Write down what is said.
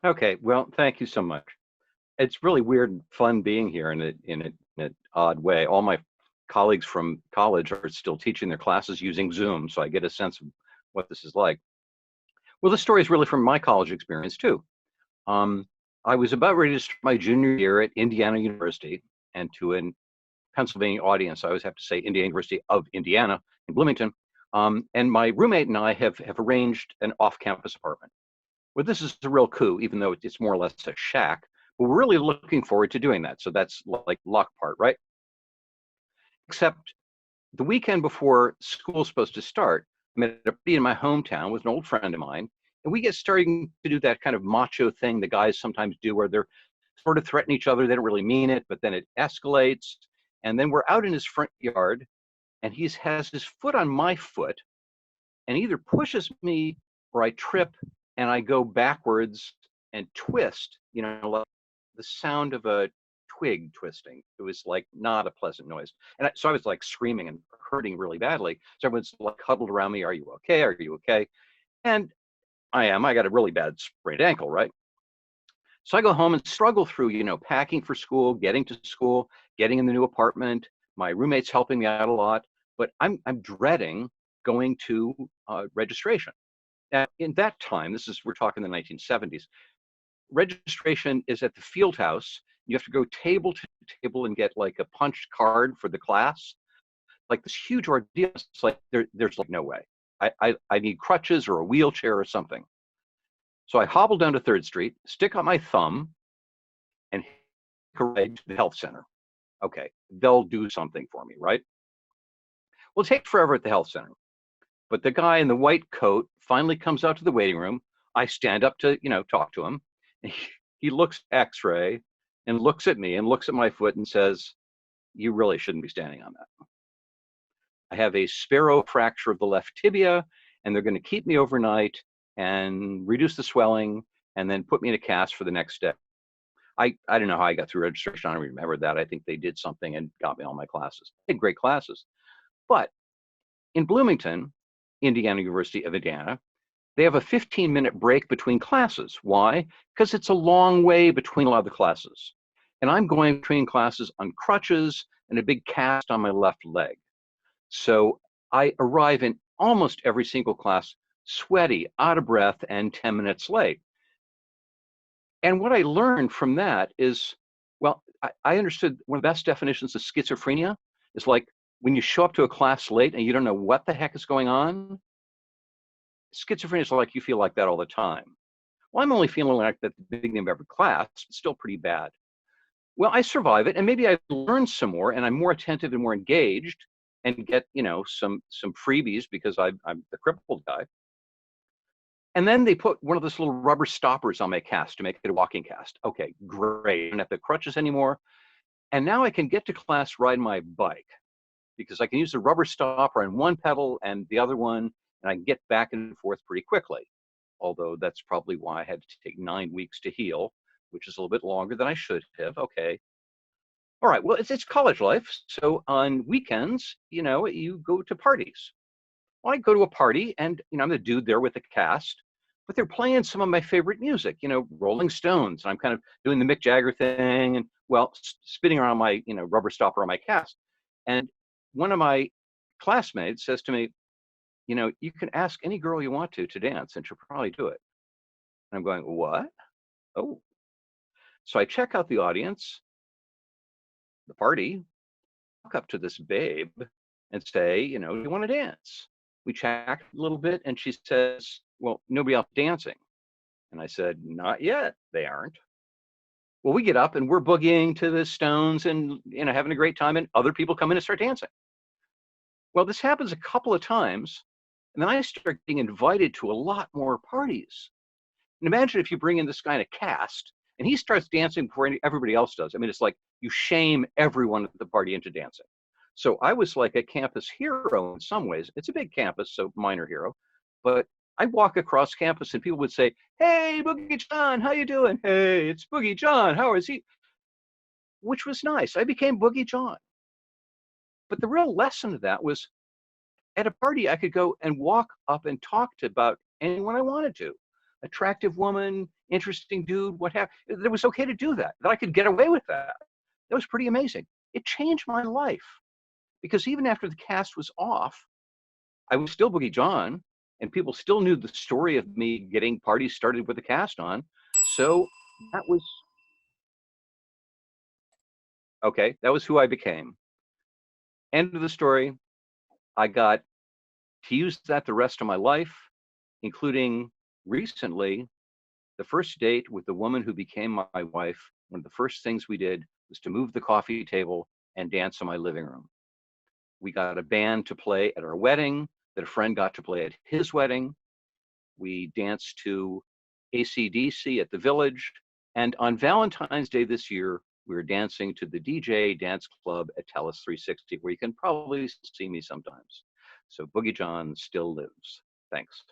Okay, well, thank you so much. It's really weird and fun being here in an odd way. All my colleagues from college are still teaching their classes using Zoom, so I get a sense of what this is like. Well, this story is really from my college experience too. Um, I was about ready to start my junior year at Indiana University, and to an Pennsylvania audience, I always have to say Indiana University of Indiana in Bloomington. And my roommate and I have arranged an off-campus apartment. Well, this is a real coup, even though it's more or less a shack. But we're really looking forward to doing that. So that's like luck part, right? Except the weekend before school's supposed to start, I'm at a party in my hometown with an old friend of mine, and we get starting to do that kind of macho thing the guys sometimes do, where they're sort of threaten each other. They don't really mean it, but then it escalates. And then we're out in his front yard, and he has his foot on my foot, and either pushes me or I trip and I go backwards and twist, like the sound of a twig twisting. It was like not a pleasant noise. So I was like screaming and hurting really badly. So everyone's like huddled around me. Are you okay? Are you okay? And I am. I got a really bad sprained ankle, right? So I go home and struggle through, packing for school, getting to school, getting in the new apartment. My roommate's helping me out a lot, but I'm dreading going to registration. Now, in that time, we're talking the 1970s. Registration is at the field house. You have to go table to table and get like a punched card for the class. Like this huge ordeal. It's like there's like no way. I need crutches or a wheelchair or something. So I hobble down to Third Street, stick out my thumb, and hit to the health center. Okay, they'll do something for me, right? Well, it takes forever at the health center. But the guy in the white coat finally comes out to the waiting room. I stand up to, talk to him. He looks X-ray and looks at me and looks at my foot and says, "You really shouldn't be standing on that. I have a sparrow fracture of the left tibia, and they're going to keep me overnight and reduce the swelling and then put me in a cast for the next day." I don't know how I got through registration. I don't remember that. I think they did something and got me all my classes. I had great classes. But in Bloomington, Indiana University of Indiana, they have a 15-minute break between classes. Why? Because it's a long way between a lot of the classes. And I'm going between classes on crutches and a big cast on my left leg. So I arrive in almost every single class sweaty, out of breath, and 10 minutes late. And what I learned from that is, well, I understood one of the best definitions of schizophrenia is like when you show up to a class late and you don't know what the heck is going on. Schizophrenia is like you feel like that all the time. Well, I'm only feeling like that at the beginning of every class. It's still pretty bad. Well, I survive it, and maybe I learn some more, and I'm more attentive and more engaged, and get some freebies because I'm the crippled guy. And then they put one of those little rubber stoppers on my cast to make it a walking cast. Okay, great. I don't have the crutches anymore. And now I can get to class riding my bike because I can use the rubber stopper on one pedal and the other one, and I can get back and forth pretty quickly. Although that's probably why I had to take 9 weeks to heal, which is a little bit longer than I should have. Okay. All right. Well, it's college life. So on weekends, you go to parties. Well, I go to a party and, I'm the dude there with the cast, but they're playing some of my favorite music, Rolling Stones. And I'm kind of doing the Mick Jagger thing and, well, spinning around my, rubber stopper on my cast. And one of my classmates says to me, you can ask any girl you want to dance and she'll probably do it. And I'm going, what? Oh. So I check out the audience, the party, walk up to this babe and say, you want to dance? We chat a little bit and she says, well, nobody else dancing. And I said, not yet. They aren't. Well, we get up and we're boogieing to the Stones and, having a great time, and other people come in and start dancing. Well, this happens a couple of times. And then I start getting invited to a lot more parties. And imagine if you bring in this guy in a cast and he starts dancing before everybody else does. I mean, it's like you shame everyone at the party into dancing. So I was like a campus hero in some ways. It's a big campus, so minor hero. But I walk across campus and people would say, "Hey, Boogie John, how you doing? Hey, it's Boogie John. How is he?" Which was nice. I became Boogie John. But the real lesson of that was at a party, I could go and walk up and talk to about anyone I wanted to. attractive woman, interesting dude, what have it was okay to do that, that I could get away with that. That was pretty amazing. It changed my life because even after the cast was off, I was still Boogie John, and people still knew the story of me getting parties started with the cast on. So that was okay. That was who I became. End of the story. I got to use that the rest of my life, including recently the first date with the woman who became my wife. One of the first things we did was to move the coffee table and dance in my living room. We got a band to play at our wedding that a friend got to play at his wedding. We danced to AC/DC at the Village. And on Valentine's Day this year, we were dancing to the DJ Dance Club at Telus 360, where you can probably see me sometimes. So Boogie John still lives. Thanks.